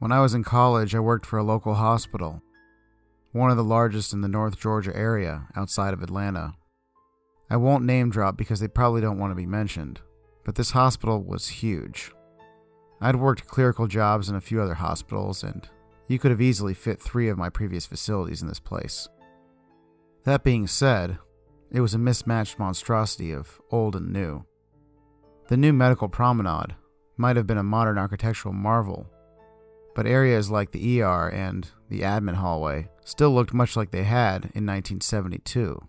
When I was in college, I worked for a local hospital, one of the largest in the North Georgia area outside of Atlanta. I won't name drop because they probably don't want to be mentioned, but this hospital was huge. I'd worked clerical jobs in a few other hospitals, and you could have easily fit 3 of my previous facilities in this place. That being said, it was a mismatched monstrosity of old and new. The new medical promenade might have been a modern architectural marvel, but areas like the ER and the admin hallway still looked much like they had in 1972.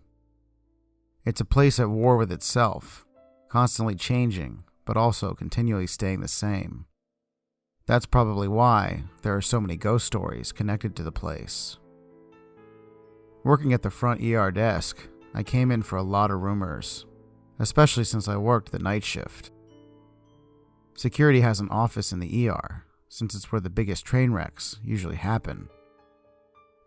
It's a place at war with itself, constantly changing, but also continually staying the same. That's probably why there are so many ghost stories connected to the place. Working at the front ER desk, I came in for a lot of rumors, especially since I worked the night shift. Security has an office in the ER, since it's where the biggest train wrecks usually happen.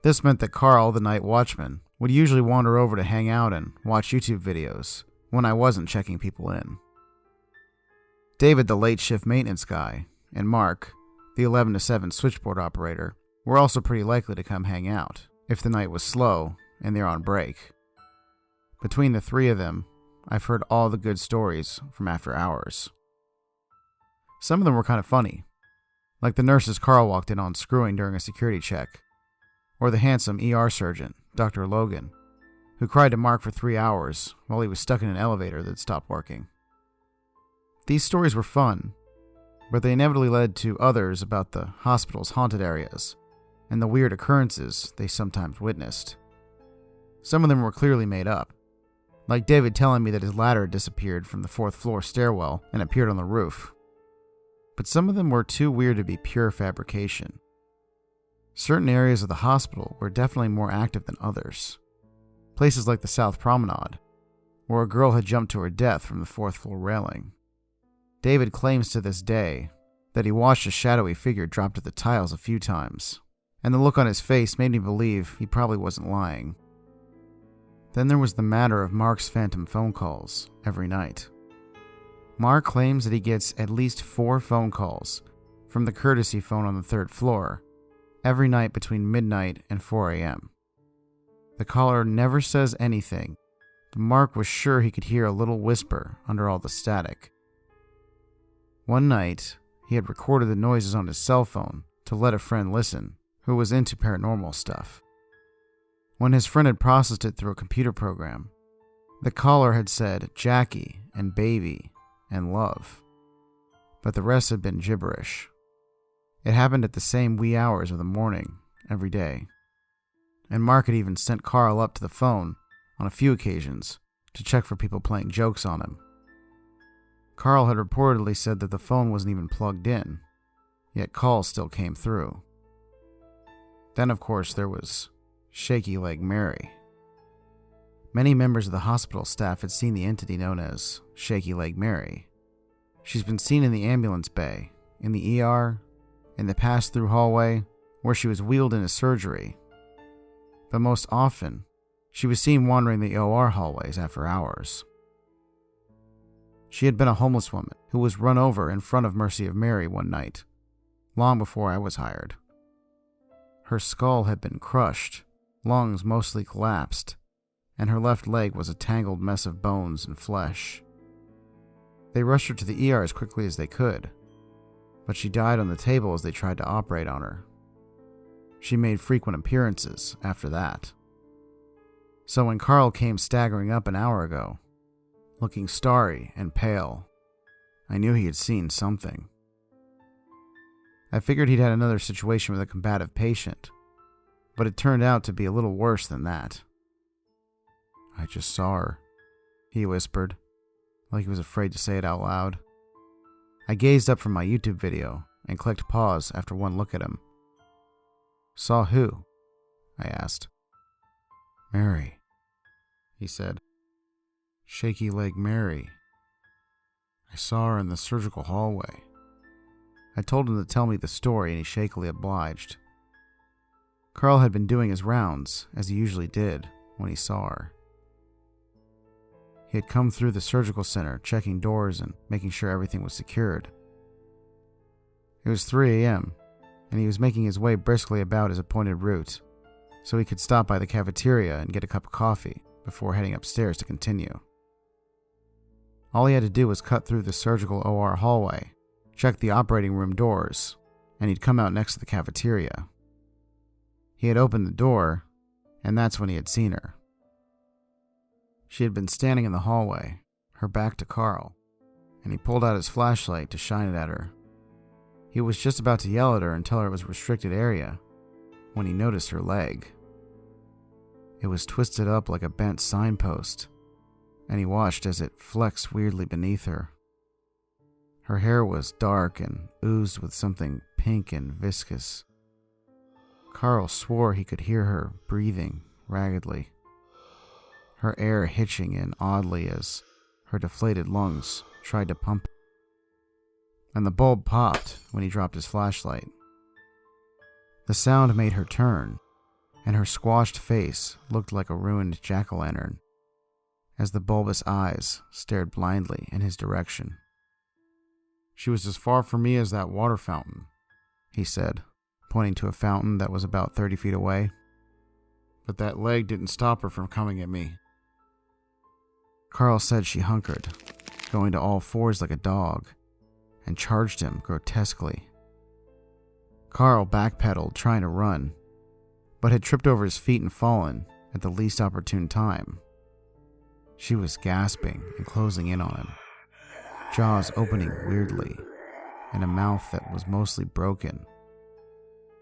This meant that Carl, the night watchman, would usually wander over to hang out and watch YouTube videos when I wasn't checking people in. David, the late shift maintenance guy, and Mark, the 11 to 7 switchboard operator, were also pretty likely to come hang out if the night was slow and they're on break. Between the 3 of them, I've heard all the good stories from after hours. Some of them were kind of funny, like the nurses Carl walked in on screwing during a security check, or the handsome ER surgeon, Dr. Logan, who cried to Mark for 3 hours while he was stuck in an elevator that stopped working. These stories were fun, but they inevitably led to others about the hospital's haunted areas and the weird occurrences they sometimes witnessed. Some of them were clearly made up, like David telling me that his ladder disappeared from the 4th floor stairwell and appeared on the roof. But some of them were too weird to be pure fabrication. Certain areas of the hospital were definitely more active than others. Places like the South Promenade, where a girl had jumped to her death from the 4th floor railing. David claims to this day that he watched a shadowy figure drop to the tiles a few times, and the look on his face made me believe he probably wasn't lying. Then there was the matter of Mark's phantom phone calls every night. Mark claims that he gets at least 4 phone calls from the courtesy phone on the 3rd floor every night between midnight and 4 a.m. The caller never says anything, but Mark was sure he could hear a little whisper under all the static. One night, he had recorded the noises on his cell phone to let a friend listen who was into paranormal stuff. When his friend had processed it through a computer program, the caller had said Jackie and baby and love, but the rest had been gibberish. It happened at the same wee hours of the morning every day, and Mark had even sent Carl up to the phone on a few occasions to check for people playing jokes on him. Carl had reportedly said that the phone wasn't even plugged in, yet calls still came through. Then, of course, there was Shaky Leg Mary. Many members of the hospital staff had seen the entity known as Shaky Leg Mary. She's been seen in the ambulance bay, in the ER, in the pass-through hallway, where she was wheeled into surgery. But most often, she was seen wandering the OR hallways after hours. She had been a homeless woman who was run over in front of Mercy of Mary one night, long before I was hired. Her skull had been crushed, lungs mostly collapsed, and her left leg was a tangled mess of bones and flesh. They rushed her to the ER as quickly as they could, but she died on the table as they tried to operate on her. She made frequent appearances after that. So when Carl came staggering up an hour ago, looking starry and pale, I knew he had seen something. I figured he'd had another situation with a combative patient, but it turned out to be a little worse than that. "I just saw her," he whispered, like he was afraid to say it out loud. I gazed up from my YouTube video and clicked pause after one look at him. "Saw who?" I asked. "Mary," he said. "Shaky Leg Mary. I saw her in the surgical hallway." I told him to tell me the story, and he shakily obliged. Carl had been doing his rounds, as he usually did, when he saw her. He had come through the surgical center, checking doors and making sure everything was secured. It was 3 a.m., and he was making his way briskly about his appointed route, so he could stop by the cafeteria and get a cup of coffee before heading upstairs to continue. All he had to do was cut through the surgical OR hallway, check the operating room doors, and he'd come out next to the cafeteria. He had opened the door, and that's when he had seen her. She had been standing in the hallway, her back to Carl, and he pulled out his flashlight to shine it at her. He was just about to yell at her and tell her it was a restricted area when he noticed her leg. It was twisted up like a bent signpost, and he watched as it flexed weirdly beneath her. Her hair was dark and oozed with something pink and viscous. Carl swore he could hear her breathing raggedly, her air hitching in oddly as her deflated lungs tried to pump. And the bulb popped when he dropped his flashlight. The sound made her turn, and her squashed face looked like a ruined jack-o'-lantern as the bulbous eyes stared blindly in his direction. "She was as far from me as that water fountain," he said, pointing to a fountain that was about 30 feet away. "But that leg didn't stop her from coming at me." Carl said she hunkered, going to all fours like a dog, and charged him grotesquely. Carl backpedaled, trying to run, but had tripped over his feet and fallen at the least opportune time. She was gasping and closing in on him, jaws opening weirdly, and a mouth that was mostly broken.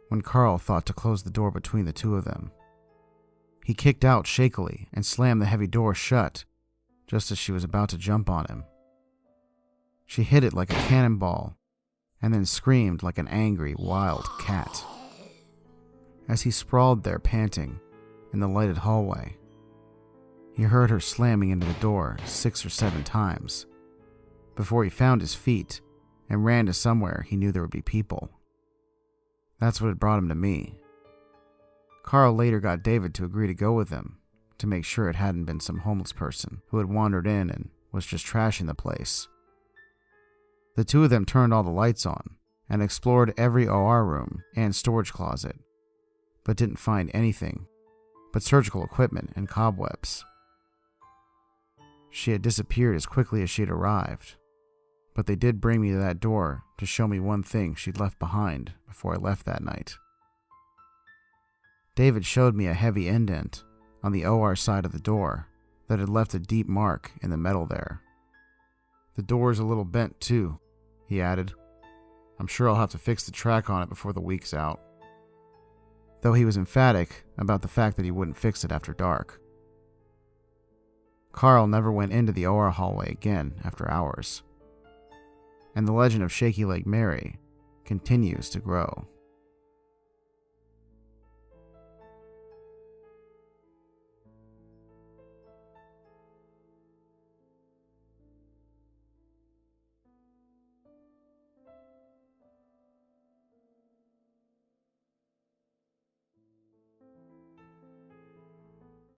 When Carl thought to close the door between the two of them, he kicked out shakily and slammed the heavy door shut just as she was about to jump on him. She hit it like a cannonball and then screamed like an angry, wild cat. As he sprawled there panting in the lighted hallway, he heard her slamming into the door 6 or 7 times before he found his feet and ran to somewhere he knew there would be people. That's what had brought him to me. Carl later got David to agree to go with him to make sure it hadn't been some homeless person who had wandered in and was just trashing the place. The two of them turned all the lights on and explored every OR room and storage closet, but didn't find anything but surgical equipment and cobwebs. She had disappeared as quickly as she had arrived, but they did bring me to that door to show me one thing she'd left behind before I left that night. David showed me a heavy indent on the OR side of the door that had left a deep mark in the metal there. "The door is a little bent too," he added. "I'm sure I'll have to fix the track on it before the week's out." Though he was emphatic about the fact that he wouldn't fix it after dark. Carl never went into the OR hallway again after hours, and the legend of Shaky Leg Mary continues to grow.